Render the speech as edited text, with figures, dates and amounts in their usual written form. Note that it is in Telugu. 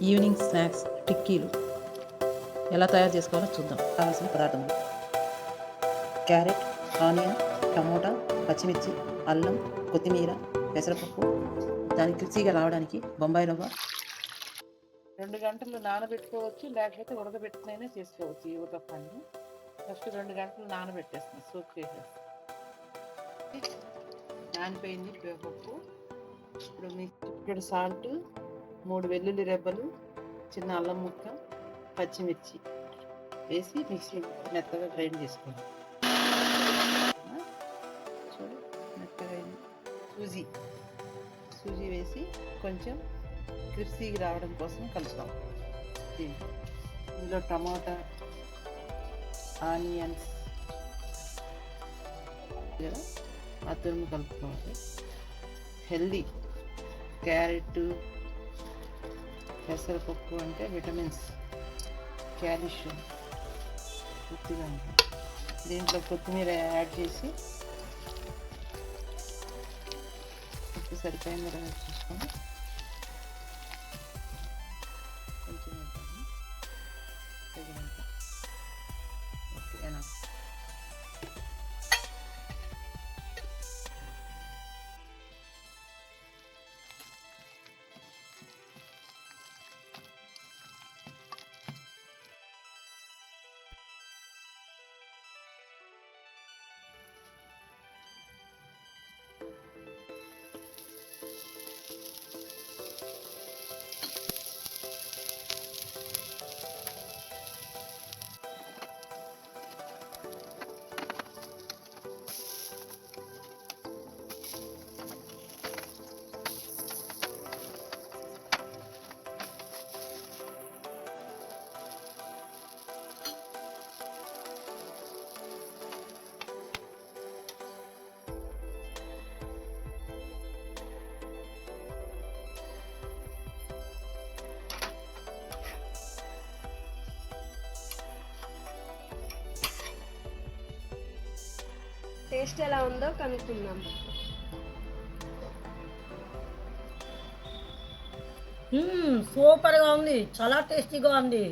ఈవినింగ్ స్నాక్స్ టిక్కీలు ఎలా తయారు చేసుకోవాలో చూద్దాం. కావాల్సిన పదార్థములు: క్యారెట్, ఆనియన్, టమోటా, పచ్చిమిర్చి, అల్లం, కొత్తిమీర, పెసరపప్పు. దాన్ని క్రిస్పీగా రావడానికి బొంబాయి రవ్వ. 2 గంటలు నానబెట్టుకోవచ్చు, లేకపోతే ఉడకబెట్టుకునైనా చేసుకోవచ్చు. ఈ ఉతప్పాన్ని ఫస్ట్ 2 గంటలు నానబెట్టేస్తాను, సోక్ చేసేస్తాను. నానిపోయింది పప్పు. ఇప్పుడు ఇక్కడ సాల్ట్, 3 వెల్లుల్లి రెబ్బలు, చిన్న అల్లం ముక్క, పచ్చిమిర్చి వేసి మిక్సీ మెత్తగా గ్రైండ్ చేసుకోవాలి. చూడు, మెత్తగా సూజీ వేసి కొంచెం క్రిస్పీగా రావడం కోసం కలుపుతాం. ఇందులో టమాటా, ఆనియన్స్ ఆ తురుము కలుపుకోవాలి. హెల్దీ క్యారెట్, పెసరపప్పు అంటే విటమిన్స్, కాల్షియం పూర్తిగా ఉంటుంది. దీంట్లో కొత్తిమీర యాడ్ చేసి ఉప్పు సరిపోయింది చూసుకొని కొంచెం తగినంత ఓకేనా. టేస్ట్ ఎలా ఉందో కనుక్కుందాం. సూపర్గా ఉంది, చాలా టేస్టీగా ఉంది.